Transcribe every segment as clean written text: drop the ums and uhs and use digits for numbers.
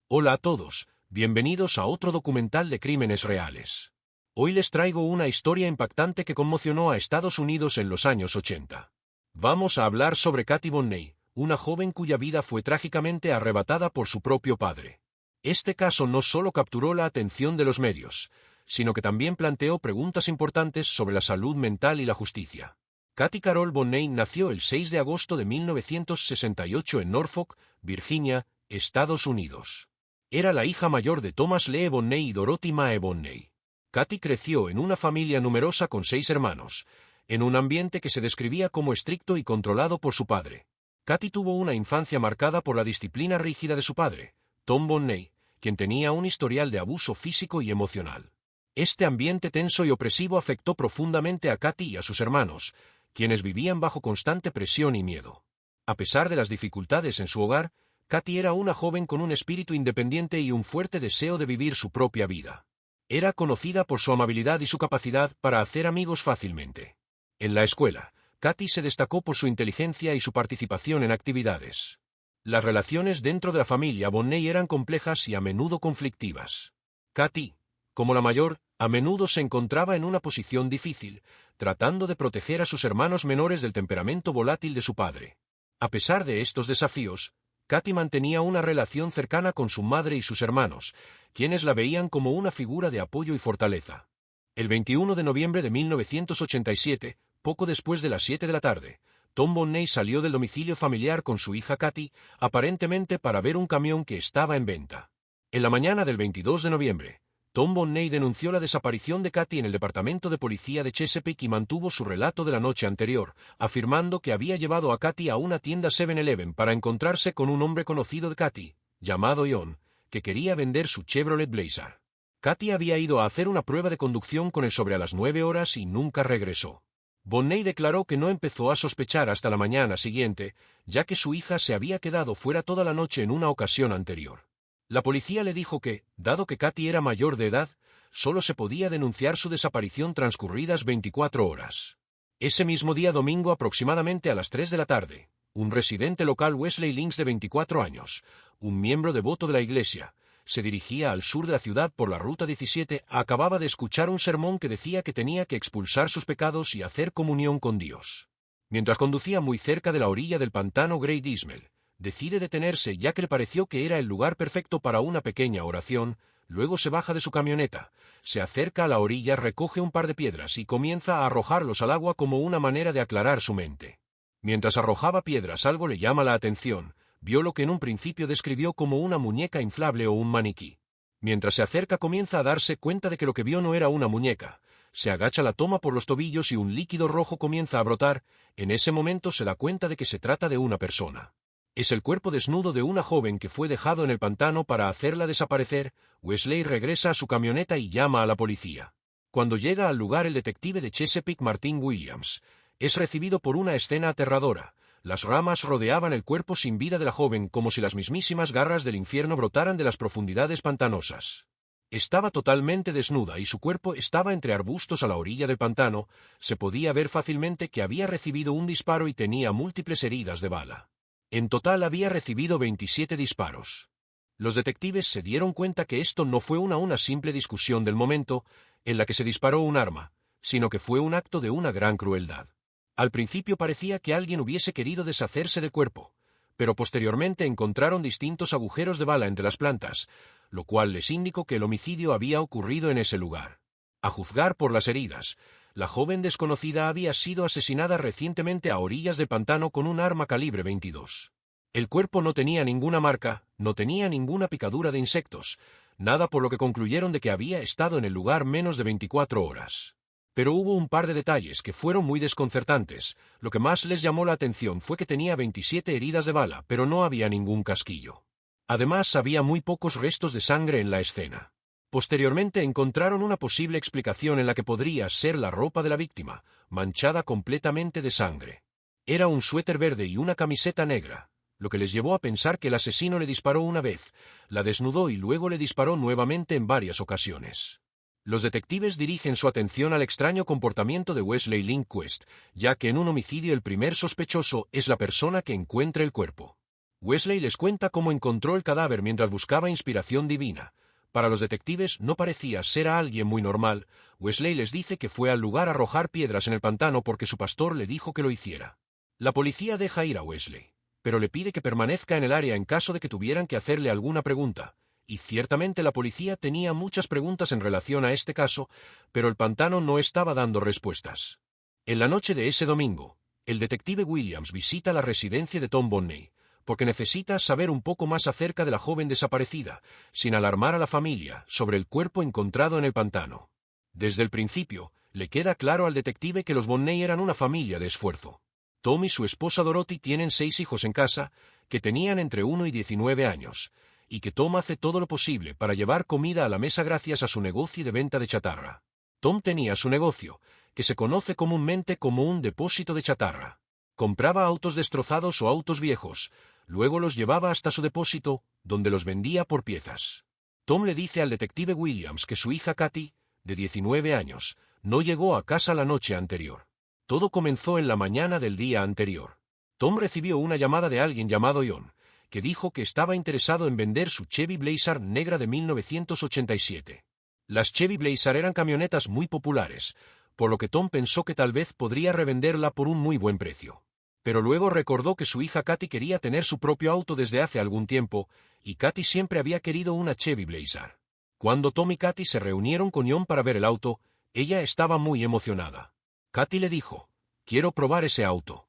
Hola a todos, bienvenidos a otro documental de crímenes reales. Hoy les traigo una historia impactante que conmocionó a Estados Unidos en los años 80. Vamos a hablar sobre Katy Bonney, una joven cuya vida fue trágicamente arrebatada por su propio padre. Este caso no solo capturó la atención de los medios, sino que también planteó preguntas importantes sobre la salud mental y la justicia. Katy Carol Bonney nació el 6 de agosto de 1968 en Norfolk, Virginia, Estados Unidos. Era la hija mayor de Thomas Lee Bonney y Dorothy Mae Bonney. Katy creció en una familia numerosa con 6 hermanos, en un ambiente que se describía como estricto y controlado por su padre. Katy tuvo una infancia marcada por la disciplina rígida de su padre, Tom Bonney, quien tenía un historial de abuso físico y emocional. Este ambiente tenso y opresivo afectó profundamente a Katy y a sus hermanos, quienes vivían bajo constante presión y miedo. A pesar de las dificultades en su hogar, Katy era una joven con un espíritu independiente y un fuerte deseo de vivir su propia vida. Era conocida por su amabilidad y su capacidad para hacer amigos fácilmente. En la escuela, Katy se destacó por su inteligencia y su participación en actividades. Las relaciones dentro de la familia Bonney eran complejas y a menudo conflictivas. Katy, como la mayor, a menudo se encontraba en una posición difícil, tratando de proteger a sus hermanos menores del temperamento volátil de su padre. A pesar de estos desafíos, Katy mantenía una relación cercana con su madre y sus hermanos, quienes la veían como una figura de apoyo y fortaleza. El 21 de noviembre de 1987, poco después de las 7 de la tarde, Tom Bonney salió del domicilio familiar con su hija Katy, aparentemente para ver un camión que estaba en venta. En la mañana del 22 de noviembre, Tom Bonney denunció la desaparición de Katy en el departamento de policía de Chesapeake y mantuvo su relato de la noche anterior, afirmando que había llevado a Katy a una tienda 7-Eleven para encontrarse con un hombre conocido de Katy, llamado John, que quería vender su Chevrolet Blazer. Katy había ido a hacer una prueba de conducción con él sobre a las 9 horas y nunca regresó. Bonney declaró que no empezó a sospechar hasta la mañana siguiente, ya que su hija se había quedado fuera toda la noche en una ocasión anterior. La policía le dijo que, dado que Katy era mayor de edad, solo se podía denunciar su desaparición transcurridas 24 horas. Ese mismo día domingo aproximadamente a las 3 de la tarde, un residente local Wesley Links de 24 años, un miembro devoto de la iglesia, se dirigía al sur de la ciudad por la Ruta 17, acababa de escuchar un sermón que decía que tenía que expulsar sus pecados y hacer comunión con Dios. Mientras conducía muy cerca de la orilla del pantano Great Dismal, decide detenerse ya que le pareció que era el lugar perfecto para una pequeña oración, luego se baja de su camioneta, se acerca a la orilla, recoge un par de piedras y comienza a arrojarlos al agua como una manera de aclarar su mente. Mientras arrojaba piedras algo le llama la atención, vio lo que en un principio describió como una muñeca inflable o un maniquí. Mientras se acerca comienza a darse cuenta de que lo que vio no era una muñeca. Se agacha, la toma por los tobillos y un líquido rojo comienza a brotar. En ese momento se da cuenta de que se trata de una persona. Es el cuerpo desnudo de una joven que fue dejado en el pantano para hacerla desaparecer. Wesley regresa a su camioneta y llama a la policía. Cuando llega al lugar el detective de Chesapeake Martin Williams es recibido por una escena aterradora. Las ramas rodeaban el cuerpo sin vida de la joven como si las mismísimas garras del infierno brotaran de las profundidades pantanosas. Estaba totalmente desnuda y su cuerpo estaba entre arbustos a la orilla del pantano. Se podía ver fácilmente que había recibido un disparo y tenía múltiples heridas de bala. En total había recibido 27 disparos. Los detectives se dieron cuenta que esto no fue una simple discusión del momento, en la que se disparó un arma, sino que fue un acto de una gran crueldad. Al principio parecía que alguien hubiese querido deshacerse del cuerpo, pero posteriormente encontraron distintos agujeros de bala entre las plantas, lo cual les indicó que el homicidio había ocurrido en ese lugar. A juzgar por las heridas, la joven desconocida había sido asesinada recientemente a orillas del pantano con un arma calibre 22. El cuerpo no tenía ninguna marca, no tenía ninguna picadura de insectos, nada por lo que concluyeron de que había estado en el lugar menos de 24 horas. Pero hubo un par de detalles que fueron muy desconcertantes. Lo que más les llamó la atención fue que tenía 27 heridas de bala, pero no había ningún casquillo. Además, había muy pocos restos de sangre en la escena. Posteriormente encontraron una posible explicación en la que podría ser la ropa de la víctima, manchada completamente de sangre. Era un suéter verde y una camiseta negra, lo que les llevó a pensar que el asesino le disparó una vez, la desnudó y luego le disparó nuevamente en varias ocasiones. Los detectives dirigen su atención al extraño comportamiento de Wesley Lindquist, ya que en un homicidio el primer sospechoso es la persona que encuentra el cuerpo. Wesley les cuenta cómo encontró el cadáver mientras buscaba inspiración divina. Para los detectives no parecía ser a alguien muy normal. Wesley les dice que fue al lugar a arrojar piedras en el pantano porque su pastor le dijo que lo hiciera. La policía deja ir a Wesley, pero le pide que permanezca en el área en caso de que tuvieran que hacerle alguna pregunta. Y ciertamente la policía tenía muchas preguntas en relación a este caso, pero el pantano no estaba dando respuestas. En la noche de ese domingo, el detective Williams visita la residencia de Tom Bonney, porque necesita saber un poco más acerca de la joven desaparecida, sin alarmar a la familia, sobre el cuerpo encontrado en el pantano. Desde el principio, le queda claro al detective que los Bonney eran una familia de esfuerzo. Tom y su esposa Dorothy tienen 6 hijos en casa, que tenían entre 1 y 19 años, y que Tom hace todo lo posible para llevar comida a la mesa gracias a su negocio de venta de chatarra. Tom tenía su negocio, que se conoce comúnmente como un depósito de chatarra. Compraba autos destrozados o autos viejos, luego los llevaba hasta su depósito, donde los vendía por piezas. Tom le dice al detective Williams que su hija Katy, de 19 años, no llegó a casa la noche anterior. Todo comenzó en la mañana del día anterior. Tom recibió una llamada de alguien llamado John, que dijo que estaba interesado en vender su Chevy Blazer negra de 1987. Las Chevy Blazer eran camionetas muy populares, por lo que Tom pensó que tal vez podría revenderla por un muy buen precio. Pero luego recordó que su hija Katy quería tener su propio auto desde hace algún tiempo, y Katy siempre había querido una Chevy Blazer. Cuando Tom y Katy se reunieron con John para ver el auto, ella estaba muy emocionada. Katy le dijo, «Quiero probar ese auto».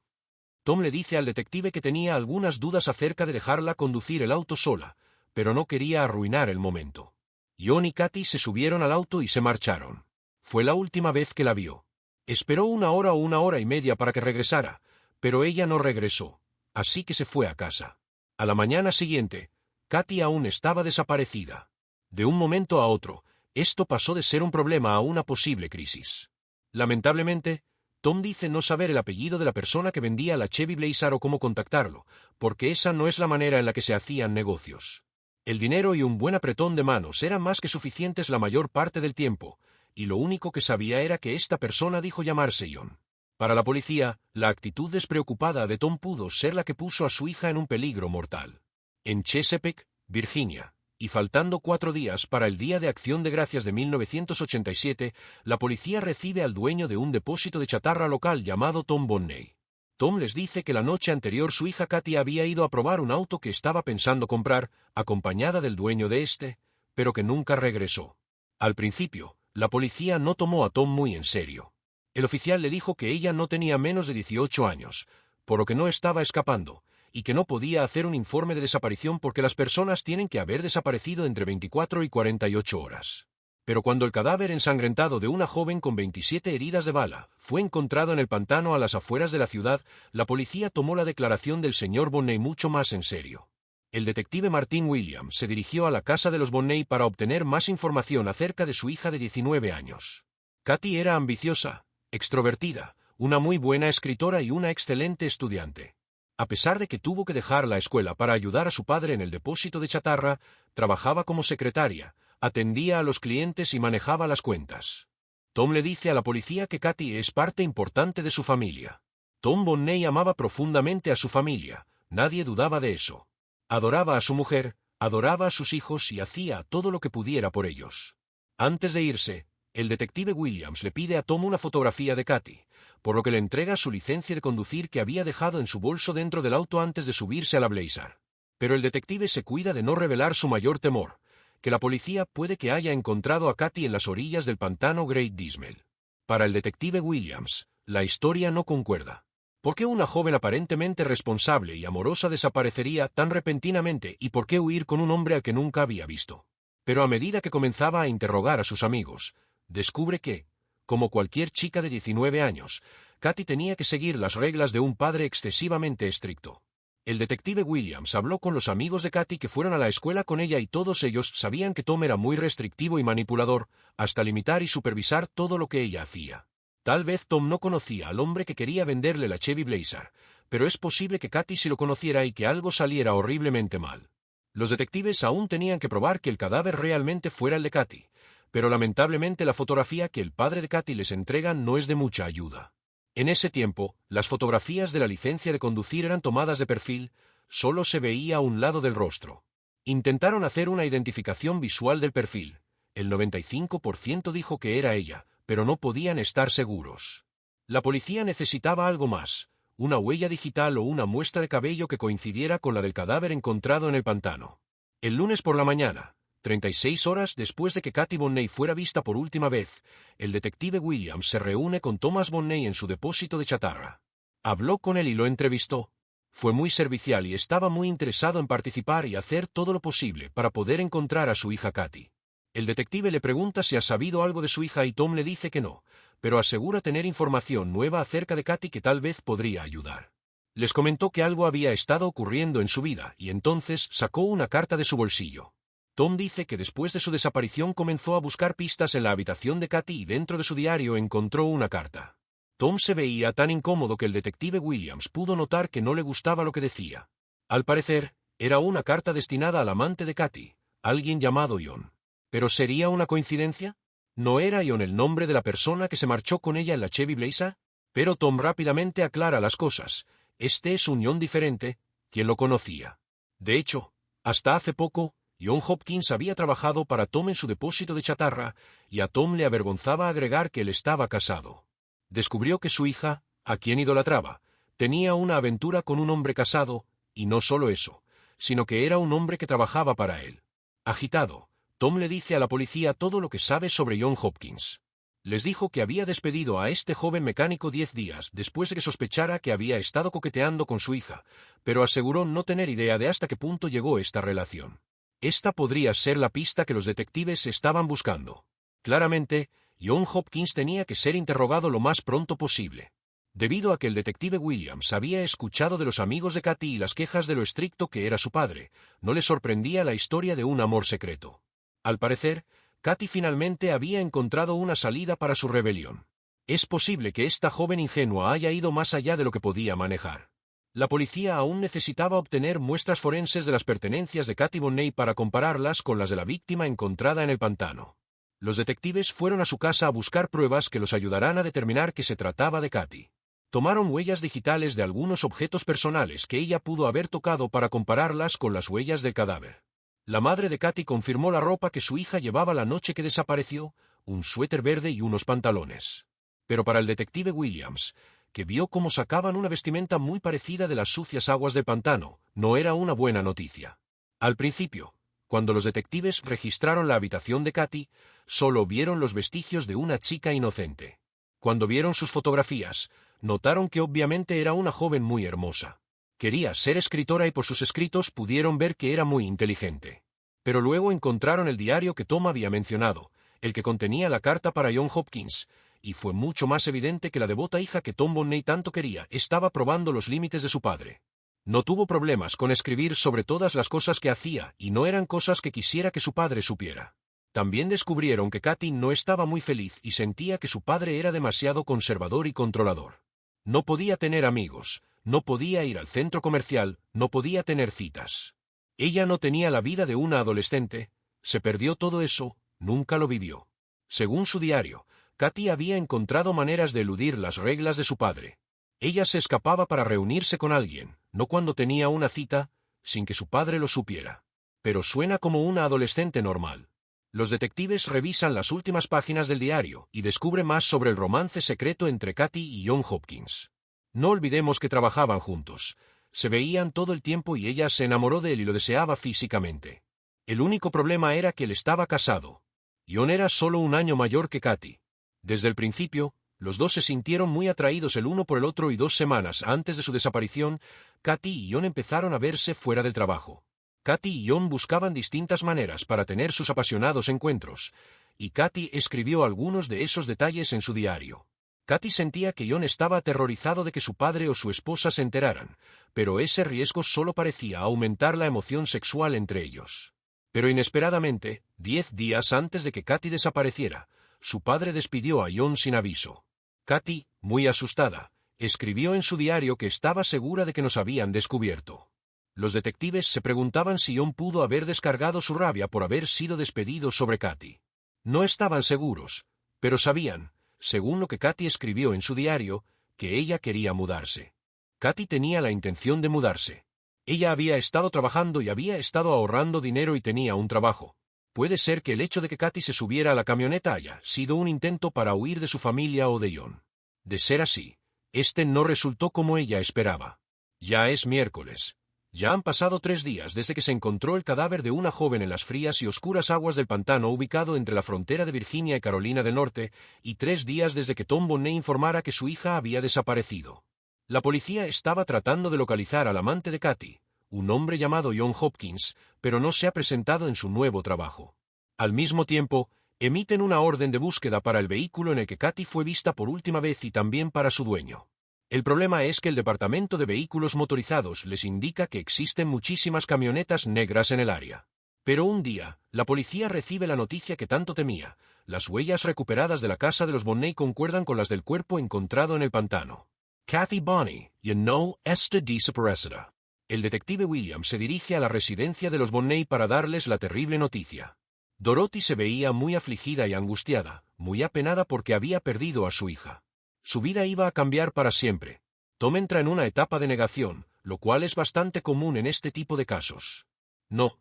Tom le dice al detective que tenía algunas dudas acerca de dejarla conducir el auto sola, pero no quería arruinar el momento. John y Katy se subieron al auto y se marcharon. Fue la última vez que la vio. Esperó 1 hora o 1 hora y media para que regresara, pero ella no regresó, así que se fue a casa. A la mañana siguiente, Katy aún estaba desaparecida. De un momento a otro, esto pasó de ser un problema a una posible crisis. Lamentablemente, Tom dice no saber el apellido de la persona que vendía la Chevy Blazer o cómo contactarlo, porque esa no es la manera en la que se hacían negocios. El dinero y un buen apretón de manos eran más que suficientes la mayor parte del tiempo, y lo único que sabía era que esta persona dijo llamarse John. Para la policía, la actitud despreocupada de Tom pudo ser la que puso a su hija en un peligro mortal. En Chesapeake, Virginia, y faltando 4 días para el Día de Acción de Gracias de 1987, la policía recibe al dueño de un depósito de chatarra local llamado Tom Bonney. Tom les dice que la noche anterior su hija Katy había ido a probar un auto que estaba pensando comprar, acompañada del dueño de este, pero que nunca regresó. Al principio, la policía no tomó a Tom muy en serio. El oficial le dijo que ella no tenía menos de 18 años, por lo que no estaba escapando, y que no podía hacer un informe de desaparición porque las personas tienen que haber desaparecido entre 24 y 48 horas. Pero cuando el cadáver ensangrentado de una joven con 27 heridas de bala fue encontrado en el pantano a las afueras de la ciudad, la policía tomó la declaración del señor Bonney mucho más en serio. El detective Martin Williams se dirigió a la casa de los Bonney para obtener más información acerca de su hija de 19 años. Katy era ambiciosa, extrovertida, una muy buena escritora y una excelente estudiante. A pesar de que tuvo que dejar la escuela para ayudar a su padre en el depósito de chatarra, trabajaba como secretaria, atendía a los clientes y manejaba las cuentas. Tom le dice a la policía que Katy es parte importante de su familia. Tom Bonney amaba profundamente a su familia, nadie dudaba de eso. Adoraba a su mujer, adoraba a sus hijos y hacía todo lo que pudiera por ellos. Antes de irse, el detective Williams le pide a Tom una fotografía de Katy, por lo que le entrega su licencia de conducir que había dejado en su bolso dentro del auto antes de subirse a la Blazer. Pero el detective se cuida de no revelar su mayor temor, que la policía puede que haya encontrado a Katy en las orillas del pantano Great Dismal. Para el detective Williams, la historia no concuerda. ¿Por qué una joven aparentemente responsable y amorosa desaparecería tan repentinamente y por qué huir con un hombre al que nunca había visto? Pero a medida que comenzaba a interrogar a sus amigos, descubre que, como cualquier chica de 19 años, Katy tenía que seguir las reglas de un padre excesivamente estricto. El detective Williams habló con los amigos de Katy que fueron a la escuela con ella y todos ellos sabían que Tom era muy restrictivo y manipulador, hasta limitar y supervisar todo lo que ella hacía. Tal vez Tom no conocía al hombre que quería venderle la Chevy Blazer, pero es posible que Katy sí lo conociera y que algo saliera horriblemente mal. Los detectives aún tenían que probar que el cadáver realmente fuera el de Katy, pero lamentablemente la fotografía que el padre de Katy les entrega no es de mucha ayuda. En ese tiempo, las fotografías de la licencia de conducir eran tomadas de perfil, solo se veía un lado del rostro. Intentaron hacer una identificación visual del perfil. El 95% dijo que era ella, pero no podían estar seguros. La policía necesitaba algo más, una huella digital o una muestra de cabello que coincidiera con la del cadáver encontrado en el pantano. El lunes por la mañana, 36 horas después de que Katy Bonney fuera vista por última vez, el detective Williams se reúne con Thomas Bonney en su depósito de chatarra. Habló con él y lo entrevistó. Fue muy servicial y estaba muy interesado en participar y hacer todo lo posible para poder encontrar a su hija Katy. El detective le pregunta si ha sabido algo de su hija y Tom le dice que no, pero asegura tener información nueva acerca de Katy que tal vez podría ayudar. Les comentó que algo había estado ocurriendo en su vida y entonces sacó una carta de su bolsillo. Tom dice que después de su desaparición comenzó a buscar pistas en la habitación de Katy y dentro de su diario encontró una carta. Tom se veía tan incómodo que el detective Williams pudo notar que no le gustaba lo que decía. Al parecer, era una carta destinada al amante de Katy, alguien llamado John. ¿Pero sería una coincidencia? ¿No era John el nombre de la persona que se marchó con ella en la Chevy Blazer? Pero Tom rápidamente aclara las cosas. Este es un John diferente, quien lo conocía. De hecho, hasta hace poco, John Hopkins había trabajado para Tom en su depósito de chatarra, y a Tom le avergonzaba agregar que él estaba casado. Descubrió que su hija, a quien idolatraba, tenía una aventura con un hombre casado, y no solo eso, sino que era un hombre que trabajaba para él. Agitado, Tom le dice a la policía todo lo que sabe sobre John Hopkins. Les dijo que había despedido a este joven mecánico 10 días después de que sospechara que había estado coqueteando con su hija, pero aseguró no tener idea de hasta qué punto llegó esta relación. Esta podría ser la pista que los detectives estaban buscando. Claramente, John Hopkins tenía que ser interrogado lo más pronto posible. Debido a que el detective Williams había escuchado de los amigos de Katy y las quejas de lo estricto que era su padre, no le sorprendía la historia de un amor secreto. Al parecer, Katy finalmente había encontrado una salida para su rebelión. Es posible que esta joven ingenua haya ido más allá de lo que podía manejar. La policía aún necesitaba obtener muestras forenses de las pertenencias de Katy Bonney para compararlas con las de la víctima encontrada en el pantano. Los detectives fueron a su casa a buscar pruebas que los ayudarán a determinar que se trataba de Katy. Tomaron huellas digitales de algunos objetos personales que ella pudo haber tocado para compararlas con las huellas del cadáver. La madre de Katy confirmó la ropa que su hija llevaba la noche que desapareció, un suéter verde y unos pantalones. Pero para el detective Williams, que vio cómo sacaban una vestimenta muy parecida de las sucias aguas del pantano, no era una buena noticia. Al principio, cuando los detectives registraron la habitación de Katy, solo vieron los vestigios de una chica inocente. Cuando vieron sus fotografías, notaron que obviamente era una joven muy hermosa. Quería ser escritora y por sus escritos pudieron ver que era muy inteligente. Pero luego encontraron el diario que Tom había mencionado, el que contenía la carta para John Hopkins, y fue mucho más evidente que la devota hija que Tom Bonney tanto quería estaba probando los límites de su padre. No tuvo problemas con escribir sobre todas las cosas que hacía y no eran cosas que quisiera que su padre supiera. También descubrieron que Katy no estaba muy feliz y sentía que su padre era demasiado conservador y controlador. No podía tener amigos, no podía ir al centro comercial, no podía tener citas. Ella no tenía la vida de una adolescente, se perdió todo eso, nunca lo vivió. Según su diario, Katy había encontrado maneras de eludir las reglas de su padre. Ella se escapaba para reunirse con alguien, no cuando tenía una cita, sin que su padre lo supiera. Pero suena como una adolescente normal. Los detectives revisan las últimas páginas del diario y descubren más sobre el romance secreto entre Katy y John Hopkins. No olvidemos que trabajaban juntos. Se veían todo el tiempo y ella se enamoró de él y lo deseaba físicamente. El único problema era que él estaba casado. John era solo un año mayor que Katy. Desde el principio, los dos se sintieron muy atraídos el uno por el otro y 2 semanas antes de su desaparición, Katy y John empezaron a verse fuera del trabajo. Katy y John buscaban distintas maneras para tener sus apasionados encuentros, y Katy escribió algunos de esos detalles en su diario. Katy sentía que John estaba aterrorizado de que su padre o su esposa se enteraran, pero ese riesgo solo parecía aumentar la emoción sexual entre ellos. Pero inesperadamente, 10 días antes de que Katy desapareciera, su padre despidió a John sin aviso. Katy, muy asustada, escribió en su diario que estaba segura de que nos habían descubierto. Los detectives se preguntaban si John pudo haber descargado su rabia por haber sido despedido sobre Katy. No estaban seguros, pero sabían, según lo que Katy escribió en su diario, que ella quería mudarse. Katy tenía la intención de mudarse. Ella había estado trabajando y había estado ahorrando dinero y tenía un trabajo. Puede ser que el hecho de que Katy se subiera a la camioneta haya sido un intento para huir de su familia o de John. De ser así, este no resultó como ella esperaba. Ya es miércoles. Ya han pasado 3 días desde que se encontró el cadáver de una joven en las frías y oscuras aguas del pantano ubicado entre la frontera de Virginia y Carolina del Norte, y 3 días desde que Tom Bonney informara que su hija había desaparecido. La policía estaba tratando de localizar al amante de Katy, un hombre llamado John Hopkins, pero no se ha presentado en su nuevo trabajo. Al mismo tiempo, emiten una orden de búsqueda para el vehículo en el que Katy fue vista por última vez y también para su dueño. El problema es que el Departamento de Vehículos Motorizados les indica que existen muchísimas camionetas negras en el área. Pero un día, la policía recibe la noticia que tanto temía. Las huellas recuperadas de la casa de los Bonney concuerdan con las del cuerpo encontrado en el pantano. Kathy Bonney, y no está desaparecida. El detective Williams se dirige a la residencia de los Bonney para darles la terrible noticia. Dorothy se veía muy afligida y angustiada, muy apenada porque había perdido a su hija. Su vida iba a cambiar para siempre. Tom entra en una etapa de negación, lo cual es bastante común en este tipo de casos. No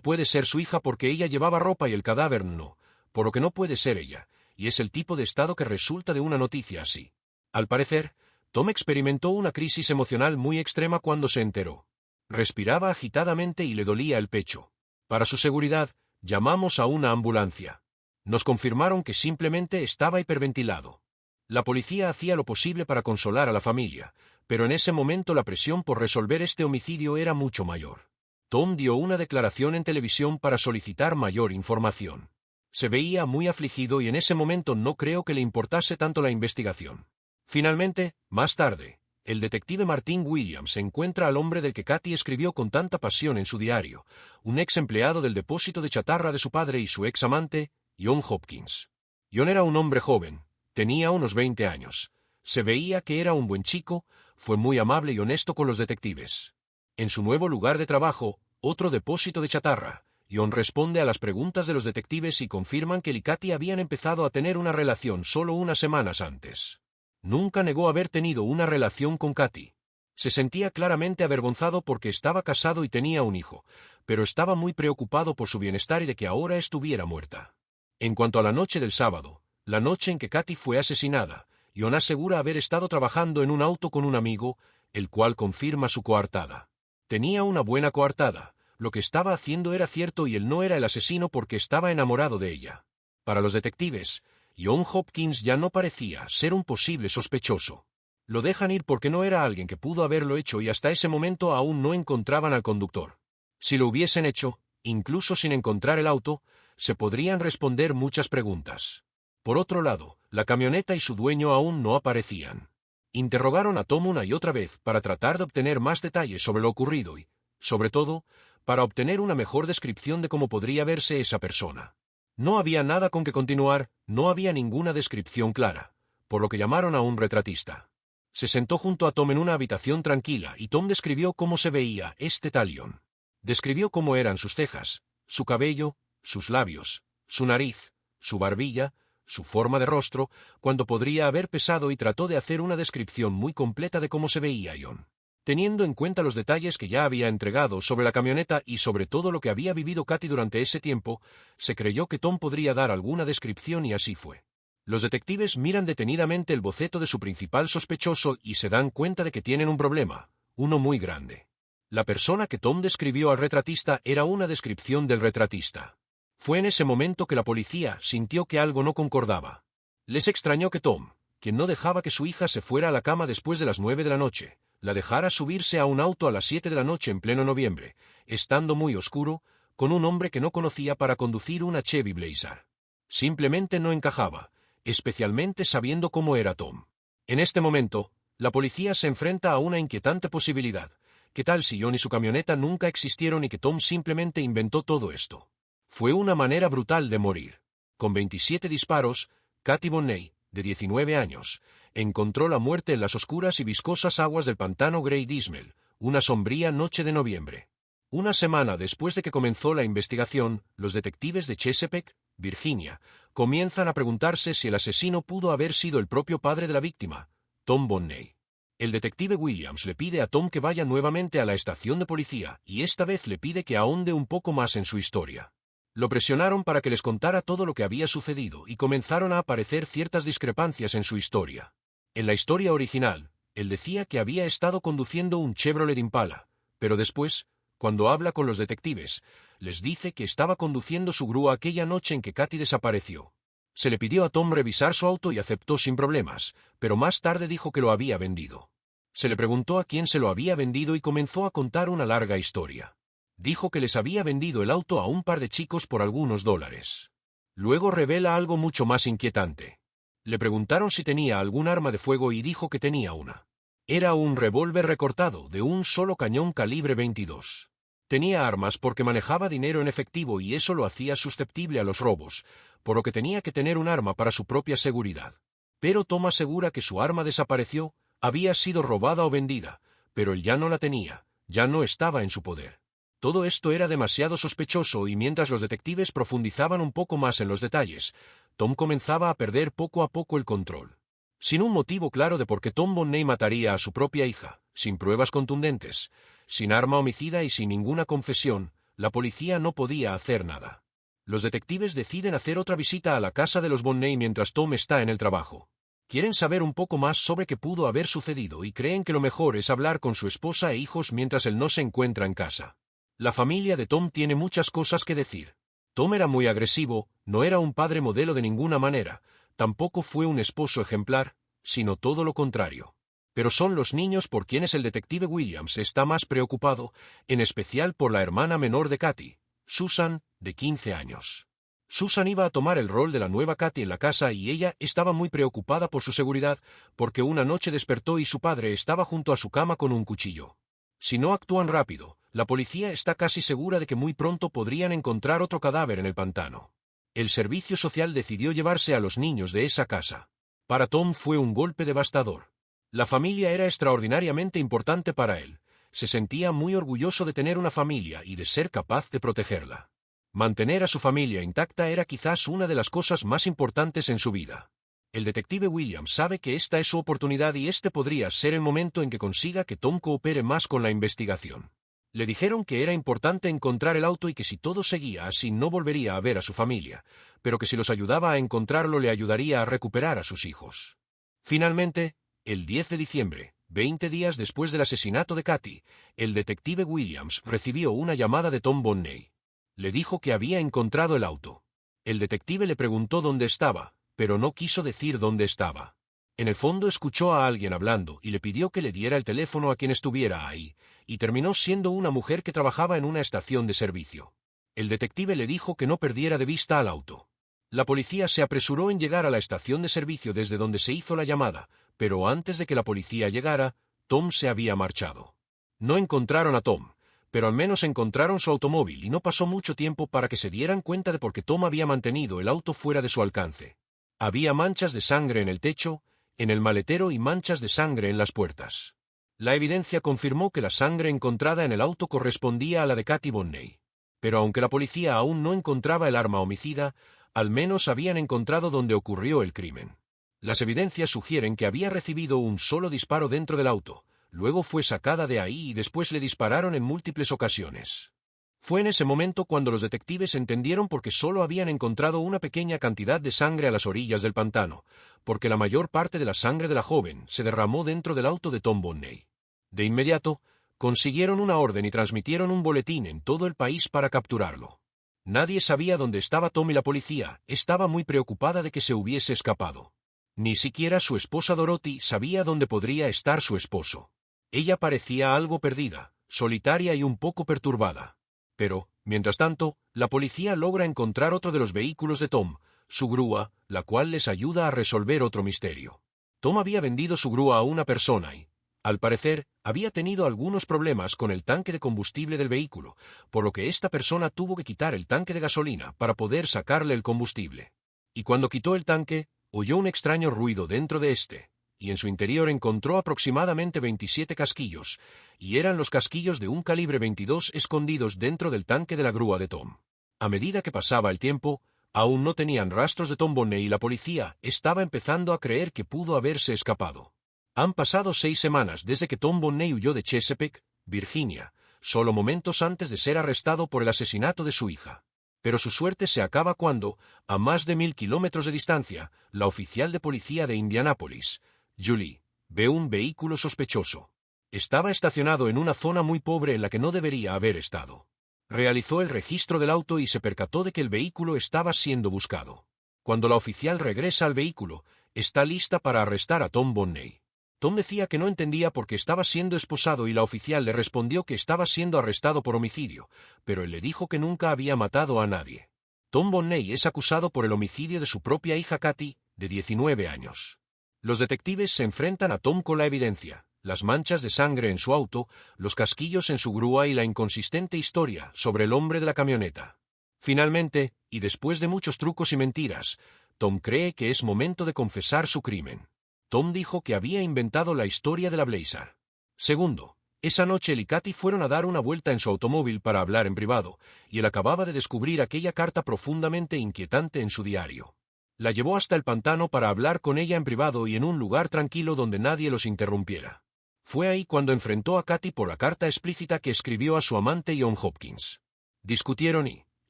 puede ser su hija porque ella llevaba ropa y el cadáver no, por lo que no puede ser ella, y es el tipo de estado que resulta de una noticia así. Al parecer, Tom experimentó una crisis emocional muy extrema cuando se enteró. Respiraba agitadamente y le dolía el pecho. Para su seguridad, llamamos a una ambulancia. Nos confirmaron que simplemente estaba hiperventilado. La policía hacía lo posible para consolar a la familia, pero en ese momento la presión por resolver este homicidio era mucho mayor. Tom dio una declaración en televisión para solicitar mayor información. Se veía muy afligido y en ese momento no creo que le importase tanto la investigación. Finalmente, más tarde, el detective Martin Williams encuentra al hombre del que Katy escribió con tanta pasión en su diario, un ex empleado del depósito de chatarra de su padre y su ex amante, John Hopkins. John era un hombre joven. Tenía unos 20 años. Se veía que era un buen chico, fue muy amable y honesto con los detectives. En su nuevo lugar de trabajo, otro depósito de chatarra, John responde a las preguntas de los detectives y confirman que él y Katy habían empezado a tener una relación solo unas semanas antes. Nunca negó haber tenido una relación con Katy. Se sentía claramente avergonzado porque estaba casado y tenía un hijo, pero estaba muy preocupado por su bienestar y de que ahora estuviera muerta. En cuanto a la noche del sábado, la noche en que Katy fue asesinada, John asegura haber estado trabajando en un auto con un amigo, el cual confirma su coartada. Tenía una buena coartada, lo que estaba haciendo era cierto y él no era el asesino porque estaba enamorado de ella. Para los detectives, John Hopkins ya no parecía ser un posible sospechoso. Lo dejan ir porque no era alguien que pudo haberlo hecho y hasta ese momento aún no encontraban al conductor. Si lo hubiesen hecho, incluso sin encontrar el auto, se podrían responder muchas preguntas. Por otro lado, la camioneta y su dueño aún no aparecían. Interrogaron a Tom una y otra vez para tratar de obtener más detalles sobre lo ocurrido y, sobre todo, para obtener una mejor descripción de cómo podría verse esa persona. No había nada con que continuar, no había ninguna descripción clara, por lo que llamaron a un retratista. Se sentó junto a Tom en una habitación tranquila y Tom describió cómo se veía este tal John. Describió cómo eran sus cejas, su cabello, sus labios, su nariz, su barbilla, su forma de rostro, cuando podría haber pesado y trató de hacer una descripción muy completa de cómo se veía John. Teniendo en cuenta los detalles que ya había entregado sobre la camioneta y sobre todo lo que había vivido Katy durante ese tiempo, se creyó que Tom podría dar alguna descripción y así fue. Los detectives miran detenidamente el boceto de su principal sospechoso y se dan cuenta de que tienen un problema, uno muy grande. La persona que Tom describió al retratista era una descripción del retratista. Fue en ese momento que la policía sintió que algo no concordaba. Les extrañó que Tom, quien no dejaba que su hija se fuera a la cama después de las 9 de la noche, la dejara subirse a un auto a las 7 de la noche en pleno noviembre, estando muy oscuro, con un hombre que no conocía para conducir una Chevy Blazer. Simplemente no encajaba, especialmente sabiendo cómo era Tom. En este momento, la policía se enfrenta a una inquietante posibilidad. ¿Qué tal si John y su camioneta nunca existieron y que Tom simplemente inventó todo esto? Fue una manera brutal de morir. Con 27 disparos, Katy Bonney, de 19 años, encontró la muerte en las oscuras y viscosas aguas del pantano Grey Dismal, una sombría noche de noviembre. Una semana después de que comenzó la investigación, los detectives de Chesapeake, Virginia, comienzan a preguntarse si el asesino pudo haber sido el propio padre de la víctima, Tom Bonney. El detective Williams le pide a Tom que vaya nuevamente a la estación de policía, y esta vez le pide que ahonde un poco más en su historia. Lo presionaron para que les contara todo lo que había sucedido y comenzaron a aparecer ciertas discrepancias en su historia. En la historia original, él decía que había estado conduciendo un Chevrolet Impala, pero después, cuando habla con los detectives, les dice que estaba conduciendo su grúa aquella noche en que Katy desapareció. Se le pidió a Tom revisar su auto y aceptó sin problemas, pero más tarde dijo que lo había vendido. Se le preguntó a quién se lo había vendido y comenzó a contar una larga historia. Dijo que les había vendido el auto a un par de chicos por algunos dólares. Luego revela algo mucho más inquietante. Le preguntaron si tenía algún arma de fuego y dijo que tenía una. Era un revólver recortado de un solo cañón calibre 22. Tenía armas porque manejaba dinero en efectivo y eso lo hacía susceptible a los robos, por lo que tenía que tener un arma para su propia seguridad. Pero Tom asegura que su arma desapareció, había sido robada o vendida, pero él ya no la tenía, ya no estaba en su poder. Todo esto era demasiado sospechoso y mientras los detectives profundizaban un poco más en los detalles, Tom comenzaba a perder poco a poco el control. Sin un motivo claro de por qué Tom Bonney mataría a su propia hija, sin pruebas contundentes, sin arma homicida y sin ninguna confesión, la policía no podía hacer nada. Los detectives deciden hacer otra visita a la casa de los Bonney mientras Tom está en el trabajo. Quieren saber un poco más sobre qué pudo haber sucedido y creen que lo mejor es hablar con su esposa e hijos mientras él no se encuentra en casa. La familia de Tom tiene muchas cosas que decir. Tom era muy agresivo, no era un padre modelo de ninguna manera, tampoco fue un esposo ejemplar, sino todo lo contrario. Pero son los niños por quienes el detective Williams está más preocupado, en especial por la hermana menor de Katy, Susan, de 15 años. Susan iba a tomar el rol de la nueva Katy en la casa y ella estaba muy preocupada por su seguridad, porque una noche despertó y su padre estaba junto a su cama con un cuchillo. Si no actúan rápido, la policía está casi segura de que muy pronto podrían encontrar otro cadáver en el pantano. El servicio social decidió llevarse a los niños de esa casa. Para Tom fue un golpe devastador. La familia era extraordinariamente importante para él. Se sentía muy orgulloso de tener una familia y de ser capaz de protegerla. Mantener a su familia intacta era quizás una de las cosas más importantes en su vida. El detective Williams sabe que esta es su oportunidad y este podría ser el momento en que consiga que Tom coopere más con la investigación. Le dijeron que era importante encontrar el auto y que si todo seguía así no volvería a ver a su familia, pero que si los ayudaba a encontrarlo le ayudaría a recuperar a sus hijos. Finalmente, el 10 de diciembre, 20 días después del asesinato de Katy, el detective Williams recibió una llamada de Tom Bonney. Le dijo que había encontrado el auto. El detective le preguntó dónde estaba, pero no quiso decir dónde estaba. En el fondo escuchó a alguien hablando y le pidió que le diera el teléfono a quien estuviera ahí, y terminó siendo una mujer que trabajaba en una estación de servicio. El detective le dijo que no perdiera de vista al auto. La policía se apresuró en llegar a la estación de servicio desde donde se hizo la llamada, pero antes de que la policía llegara, Tom se había marchado. No encontraron a Tom, pero al menos encontraron su automóvil y no pasó mucho tiempo para que se dieran cuenta de por qué Tom había mantenido el auto fuera de su alcance. Había manchas de sangre en el techo, en el maletero y manchas de sangre en las puertas. La evidencia confirmó que la sangre encontrada en el auto correspondía a la de Katy Bonney. Pero aunque la policía aún no encontraba el arma homicida, al menos habían encontrado donde ocurrió el crimen. Las evidencias sugieren que había recibido un solo disparo dentro del auto, luego fue sacada de ahí y después le dispararon en múltiples ocasiones. Fue en ese momento cuando los detectives entendieron por qué solo habían encontrado una pequeña cantidad de sangre a las orillas del pantano, porque la mayor parte de la sangre de la joven se derramó dentro del auto de Tom Bonney. De inmediato, consiguieron una orden y transmitieron un boletín en todo el país para capturarlo. Nadie sabía dónde estaba Tom y la policía estaba muy preocupada de que se hubiese escapado. Ni siquiera su esposa Dorothy sabía dónde podría estar su esposo. Ella parecía algo perdida, solitaria y un poco perturbada. Pero, mientras tanto, la policía logra encontrar otro de los vehículos de Tom, su grúa, la cual les ayuda a resolver otro misterio. Tom había vendido su grúa a una persona y, al parecer, había tenido algunos problemas con el tanque de combustible del vehículo, por lo que esta persona tuvo que quitar el tanque de gasolina para poder sacarle el combustible. Y cuando quitó el tanque, oyó un extraño ruido dentro de este, y en su interior encontró aproximadamente 27 casquillos, y eran los casquillos de un calibre 22 escondidos dentro del tanque de la grúa de Tom. A medida que pasaba el tiempo, aún no tenían rastros de Tom Bonney y la policía estaba empezando a creer que pudo haberse escapado. Han pasado 6 semanas desde que Tom Bonney huyó de Chesapeake, Virginia, solo momentos antes de ser arrestado por el asesinato de su hija. Pero su suerte se acaba cuando, a más de 1000 kilómetros de distancia, la oficial de policía de Indianápolis, Julie, ve un vehículo sospechoso. Estaba estacionado en una zona muy pobre en la que no debería haber estado. Realizó el registro del auto y se percató de que el vehículo estaba siendo buscado. Cuando la oficial regresa al vehículo, está lista para arrestar a Tom Bonney. Tom decía que no entendía por qué estaba siendo esposado y la oficial le respondió que estaba siendo arrestado por homicidio, pero él le dijo que nunca había matado a nadie. Tom Bonney es acusado por el homicidio de su propia hija Kathy, de 19 años. Los detectives se enfrentan a Tom con la evidencia, las manchas de sangre en su auto, los casquillos en su grúa y la inconsistente historia sobre el hombre de la camioneta. Finalmente, y después de muchos trucos y mentiras, Tom cree que es momento de confesar su crimen. Tom dijo que había inventado la historia de la Blazer. Segundo, esa noche él y Kathy fueron a dar una vuelta en su automóvil para hablar en privado, y él acababa de descubrir aquella carta profundamente inquietante en su diario. La llevó hasta el pantano para hablar con ella en privado y en un lugar tranquilo donde nadie los interrumpiera. Fue ahí cuando enfrentó a Kathy por la carta explícita que escribió a su amante John Hopkins. Discutieron y,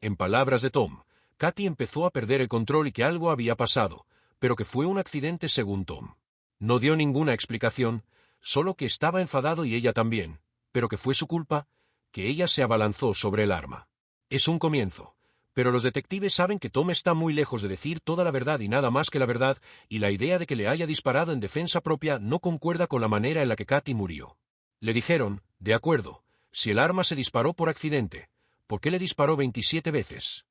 en palabras de Tom, Kathy empezó a perder el control y que algo había pasado, pero que fue un accidente según Tom. No dio ninguna explicación, solo que estaba enfadado y ella también, pero que fue su culpa, que ella se abalanzó sobre el arma. Es un comienzo, pero los detectives saben que Tom está muy lejos de decir toda la verdad y nada más que la verdad, y la idea de que le haya disparado en defensa propia no concuerda con la manera en la que Kathy murió. Le dijeron, de acuerdo, si el arma se disparó por accidente, ¿por qué le disparó 27 veces?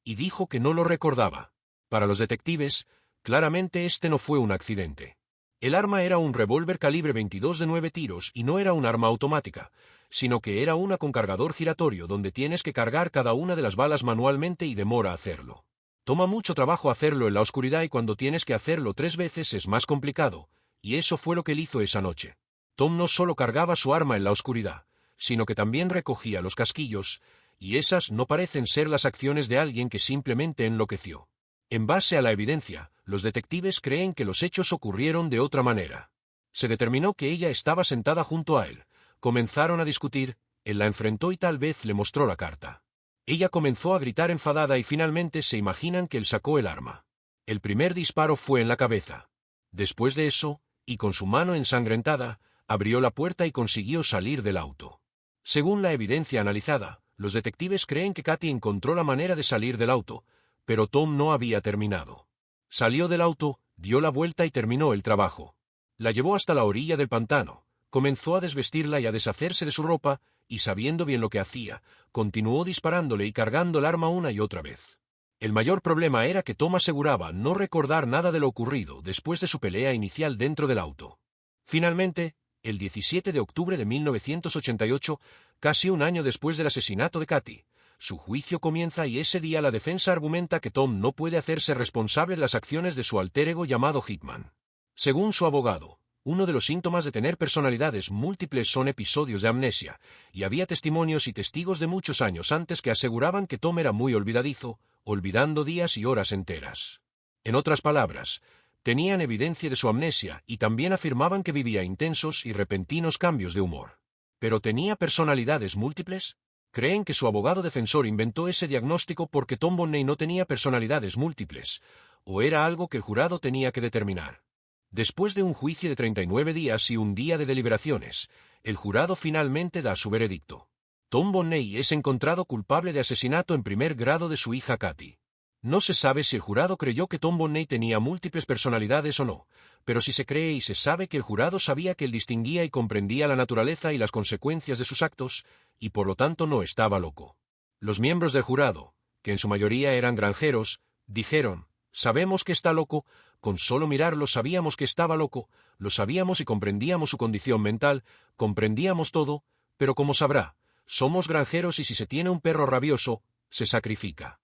Y dijo que no lo recordaba. Para los detectives, claramente este no fue un accidente. El arma era un revólver calibre 22 de 9 tiros y no era un arma automática, sino que era una con cargador giratorio donde tienes que cargar cada una de las balas manualmente y demora hacerlo. Toma mucho trabajo hacerlo en la oscuridad y cuando tienes que hacerlo 3 veces es más complicado, y eso fue lo que él hizo esa noche. Tom no solo cargaba su arma en la oscuridad, sino que también recogía los casquillos, y esas no parecen ser las acciones de alguien que simplemente enloqueció. En base a la evidencia, los detectives creen que los hechos ocurrieron de otra manera. Se determinó que ella estaba sentada junto a él. Comenzaron a discutir, él la enfrentó y tal vez le mostró la carta. Ella comenzó a gritar enfadada y finalmente se imaginan que él sacó el arma. El primer disparo fue en la cabeza. Después de eso, y con su mano ensangrentada, abrió la puerta y consiguió salir del auto. Según la evidencia analizada, los detectives creen que Kathy encontró la manera de salir del auto, pero Tom no había terminado. Salió del auto, dio la vuelta y terminó el trabajo. La llevó hasta la orilla del pantano, comenzó a desvestirla y a deshacerse de su ropa, y sabiendo bien lo que hacía, continuó disparándole y cargando el arma una y otra vez. El mayor problema era que Tom aseguraba no recordar nada de lo ocurrido después de su pelea inicial dentro del auto. Finalmente, el 17 de octubre de 1988, casi un año después del asesinato de Kathy, su juicio comienza y ese día la defensa argumenta que Tom no puede hacerse responsable de las acciones de su alter ego llamado Hitman. Según su abogado, uno de los síntomas de tener personalidades múltiples son episodios de amnesia, y había testimonios y testigos de muchos años antes que aseguraban que Tom era muy olvidadizo, olvidando días y horas enteras. En otras palabras, tenían evidencia de su amnesia y también afirmaban que vivía intensos y repentinos cambios de humor. ¿Pero tenía personalidades múltiples? Creen que su abogado defensor inventó ese diagnóstico porque Tom Bonney no tenía personalidades múltiples, o era algo que el jurado tenía que determinar. Después de un juicio de 39 días y un día de deliberaciones, el jurado finalmente da su veredicto. Tom Bonney es encontrado culpable de asesinato en primer grado de su hija Kathy. No se sabe si el jurado creyó que Tom Bonney tenía múltiples personalidades o no, pero sí se cree y se sabe que el jurado sabía que él distinguía y comprendía la naturaleza y las consecuencias de sus actos, y por lo tanto no estaba loco. Los miembros del jurado, que en su mayoría eran granjeros, dijeron, «Sabemos que está loco, con solo mirarlo sabíamos que estaba loco, lo sabíamos y comprendíamos su condición mental, comprendíamos todo, pero como sabrá, somos granjeros y si se tiene un perro rabioso, se sacrifica».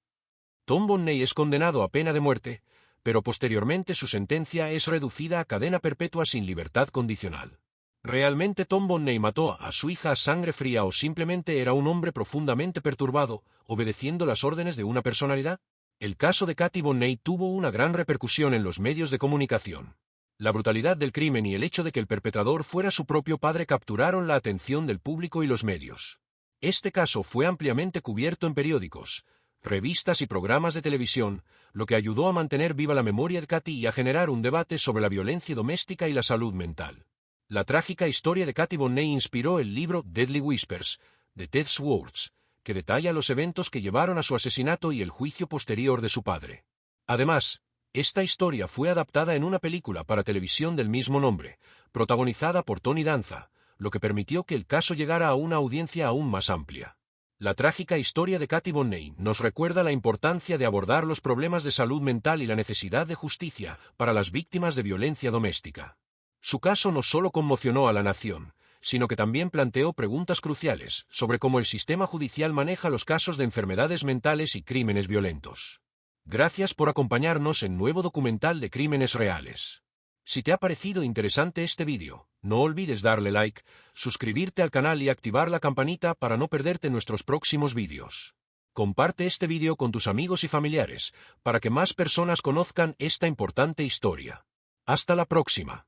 Tom Bonney es condenado a pena de muerte, pero posteriormente su sentencia es reducida a cadena perpetua sin libertad condicional. ¿Realmente Tom Bonney mató a su hija a sangre fría o simplemente era un hombre profundamente perturbado, obedeciendo las órdenes de una personalidad? El caso de Kathy Bonney tuvo una gran repercusión en los medios de comunicación. La brutalidad del crimen y el hecho de que el perpetrador fuera su propio padre capturaron la atención del público y los medios. Este caso fue ampliamente cubierto en periódicos, revistas y programas de televisión, lo que ayudó a mantener viva la memoria de Katy y a generar un debate sobre la violencia doméstica y la salud mental. La trágica historia de Katy Bonney inspiró el libro Deadly Whispers, de Ted Swartz, que detalla los eventos que llevaron a su asesinato y el juicio posterior de su padre. Además, esta historia fue adaptada en una película para televisión del mismo nombre, protagonizada por Tony Danza, lo que permitió que el caso llegara a una audiencia aún más amplia. La trágica historia de Katy Bonney nos recuerda la importancia de abordar los problemas de salud mental y la necesidad de justicia para las víctimas de violencia doméstica. Su caso no solo conmocionó a la nación, sino que también planteó preguntas cruciales sobre cómo el sistema judicial maneja los casos de enfermedades mentales y crímenes violentos. Gracias por acompañarnos en nuevo documental de Crímenes Reales. Si te ha parecido interesante este vídeo, no olvides darle like, suscribirte al canal y activar la campanita para no perderte nuestros próximos vídeos. Comparte este vídeo con tus amigos y familiares, para que más personas conozcan esta importante historia. Hasta la próxima.